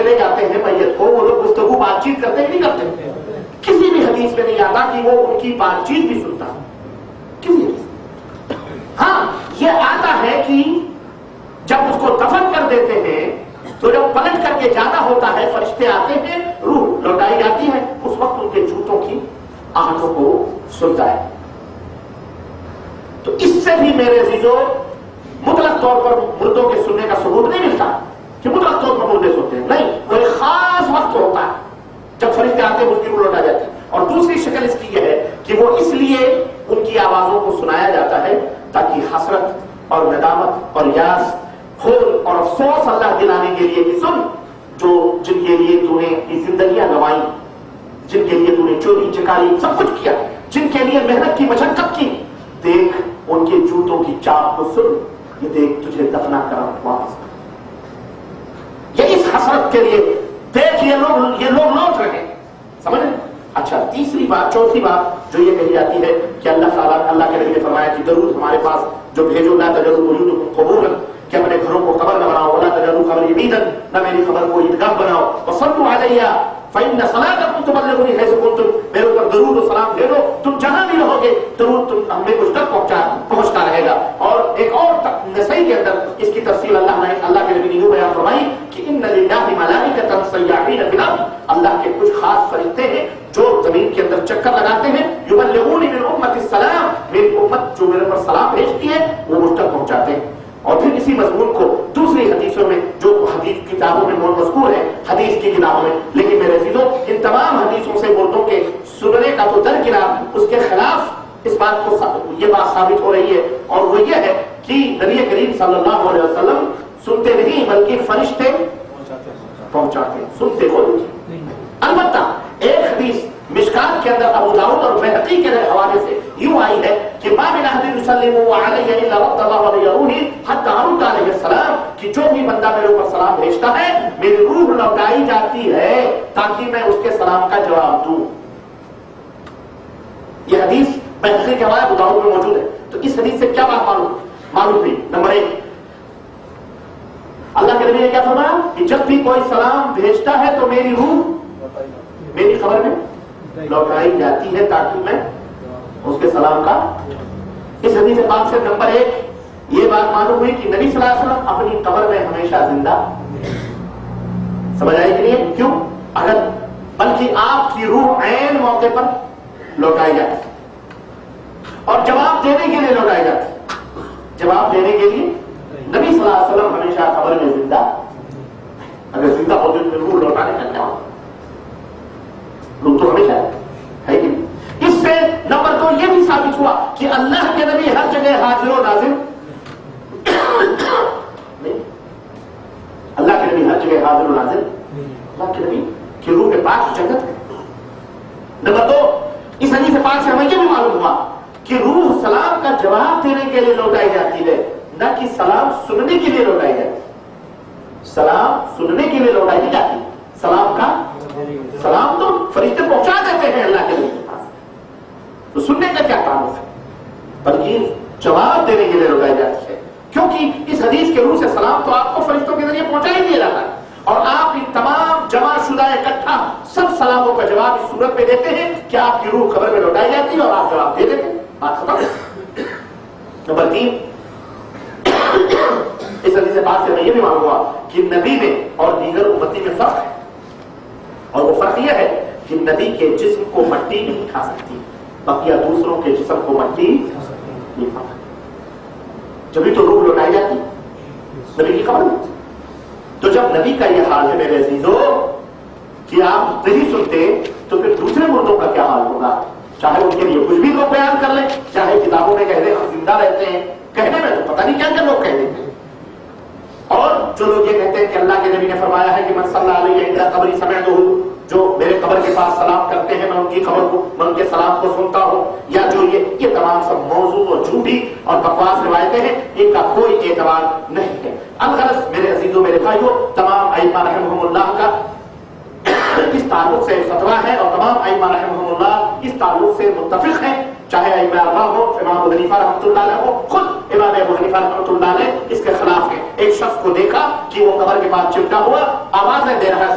لے جاتے ہیں میت کو، وہ لوگ گفتگو بات چیت کرتے نہیں کرتے؟ کسی بھی حدیث میں نہیں آتا کہ وہ ان کی بات چیت بھی سنتا، کسی حدیث۔ ہاں یہ آتا ہے کہ جب اس کو دفن کر دیتے ہیں تو جب پلٹ کر کے جانا ہوتا ہے فرشتے آتے ہیں، روح لوٹائی جاتی ہے، اس وقت ان کے جوتوں کی آہٹوں کو سنتا ہے۔ تو اس سے بھی میرے عزیزو مطلق طور پر مردوں کے سننے کا ثبوت نہیں ملتا کہ مطلق طور پر مردے سنتے ہیں، نہیں، وہ ایک خاص وقت ہوتا ہے جب فرشتے آتے ہیں اس کی روح لوٹا جاتی ہے۔ اور دوسری شکل اس کی یہ ہے کہ وہ اس لیے ان کی آوازوں کو سنایا جاتا ہے تاکہ حسرت اور ندامت اور یاس، خود اور افسوس اللہ دلانے کے لیے کہ سن، جو جن کے لیے تو نے اپنی زندگیاں گنوائی، جن کے لیے تو نے چوری چکاری سب کچھ کیا، جن کے لیے محنت کی مشقت کی، دیکھ ان کے جوتوں کی چاپ کو سن، یہ دیکھ تجھے دفنا کر واپس، یہ اس حسرت کے لیے دیکھ یہ لوگ لوٹ رہے ہیں، سمجھ؟ اچھا تیسری بات، چوتھی بات جو یہ کہی جاتی ہے کہ اللہ تعالیٰ، اللہ کے نبی نے فرمایا کہ درود ہمارے پاس جو بھیجو، لا تجعلوا بیوتکم قبورا، کہ اپنے گھروں کو قبر نہ بناؤ، ولا تجعلوا قبری عیدا، نہ میری قبر کو عیدگاہ بناؤ، وصلوا علی فإن صلاتکم تبلغنی حیث کنتم، میرے اوپر درود و سلام بھیجو، تم جہاں بھی رہو گے درود تم ہمیں کچھ تک پہنچتا رہے گا۔ اور ایک اور نسائی کے اندر اس کی تفصیل اللہ کے نبی نے یوں بیان فرمائی کہ ان للہ ملائکۃ سیاحین فی الارض، اللہ کے کچھ خاص فرشتے ہیں جو زمین کے اندر چکر لگاتے ہیں، یبلغون من امت السلام، میری امت جو میرے پر سلام بھیجتی ہے وہ مجھ تک پہنچاتے ہیں۔ اور پھر اسی مضمون کو دوسری حدیثوں میں جو حدیث کتابوں میں مذکور ہے، حدیث کی کتابوں میں، لیکن میرے عزیزوں ان تمام حدیثوں سے مردوں کے سننے کا تو درکنار، اس کے خلاف اس بات کو یہ بات ثابت ہو رہی ہے، اور وہ یہ ہے کہ نبی کریم صلی اللہ علیہ وسلم سنتے نہیں بلکہ فرشتے پہنچاتے، سنتے خود نہیں۔ البتہ ایک حدیث مشکات کے اندر ابو داؤد اور بہقی کے حوالے سے یوں آئی ہے کہ ما من احد یسلم علی الا رد الله علی روحی حتی ارد علیہ السلام، کہ جو بھی بندہ میرے اوپر سلام بھیجتا ہے میری روح لوٹائی جاتی ہے تاکہ میں اس کے سلام کا جواب دوں۔ یہ حدیث بہقی کے حوالے ابو داؤد میں موجود ہے۔ تو اس حدیث سے کیا بات معلوم ہوئی؟ نمبر ایک، اللہ کے نبی نے کیا فرمایا کہ جب بھی کوئی سلام بھیجتا ہے تو میری روح میری خبر میں لوٹائی جاتی ہے تاکہ میں اس کے سلام کا۔ اس حدیث پاک سے نمبر ایک یہ بات معلوم ہوئی کہ نبی صلی اللہ علیہ وسلم اپنی قبر میں ہمیشہ زندہ، سمجھ آئی کہ نہیں؟ کیوں؟ اگر بلکہ آپ کی روح عین موقع پر لوٹائی جاتی اور جواب دینے کے لیے لوٹائی جاتی، جواب دینے کے لیے نبی صلی اللہ علیہ وسلم ہمیشہ قبر میں زندہ، اگر زندہ ہوتے تو روح لوٹانے کا کیا ہوتا؟ روح تو ہمیشہ ہے کہ اس سے نمبر دو یہ بھی ثابت ہوا کہ اللہ کے نبی ہر جگہ حاضر و ناظر نہیں، اللہ کے نبی ہر جگہ حاضر و ناظر، اللہ کے نبی کی روح کے پاک جنت ہے۔ نمبر دو، اس حدیث پاک سے ہمیں یہ بھی معلوم ہوا کہ روح سلام کا جواب دینے کے لیے لوٹائی جاتی ہے، نہ کہ سلام سننے کے لیے لوٹائی جاتی۔ سلام سننے کے لیے لوٹائی نہیں جاتی، سلام کا سلام تو فرشتے پہنچا دیتے ہیں اللہ کے نبی کے پاس، تو سننے کا کیا تعلق ہے؟ بلکہ جواب دینے کے لیے لوٹائی جاتی ہے، کیونکہ اس حدیث کے روح سے سلام تو آپ کو فرشتوں کے ذریعے پہنچا ہی دیا جاتا ہے، اور آپ ان تمام جمع شدہ اکٹھا سب سلاموں کا جواب اس صورت میں دیتے ہیں کہ آپ کی روح خبر میں لوٹائی جاتی ہے اور آپ جواب دے دیتے ہیں، بات ختم۔ نمبر تین، اس حدیث پاک سے ہمیں یہ بھی معلوم ہوا کہ نبی میں اور دیگر امتی میں فرق ہے، اور وہ فرق یہ ہے کہ نبی کے جسم کو مٹی نہیں کھا سکتی، بقیہ دوسروں کے جسم کو مٹی نہیں کھا سکتی، جبھی تو روح لوٹائی جاتی نبی کی خبر نہیں۔ تو جب نبی کا یہ حال ہے میرے عزیزو کہ آپ نہیں سنتے تو پھر دوسرے مردوں کا کیا حال ہوگا؟ چاہے ان کے لیے کچھ بھی لوگ بیان کر لیں، چاہے کتابوں میں کہہ دیں ہم زندہ رہتے ہیں، کہنے میں تو پتہ نہیں کیا کیا لوگ کہہ دیتے ہیں۔ اور جو لوگ یہ کہتے ہیں کہ اللہ کے نبی نے فرمایا ہے کہ من صلی علیہ عند قبری سمعتہ، جو میرے قبر کے پاس سلام کرتے ہیں میں ان کی خبر کو، میں ان کے سلام کو سنتا ہوں، یا جو یہ تمام سب موضوع اور جھوٹی اور بکواس روایتیں ہیں، ان کا کوئی اعتبار نہیں ہے۔ الغرض میرے عزیزوں میرے بھائیوں، تمام ائمہ رحمہم اللہ کا اس تعلق سے فتویٰ ہے اور تمام ائمہ رحمہم اللہ اس تعلق سے متفق ہیں، چاہے ائمہ اربعہ ہو، امام ابو حنیفہ رحمۃ اللہ علیہ ہو، خود امام ابو حنیفہ رحمۃ اللہ علیہ اس کے خلاف ہے۔ ایک شخص کو دیکھا کہ وہ قبر کے پاس چمٹا ہوا آوازیں دے رہا ہے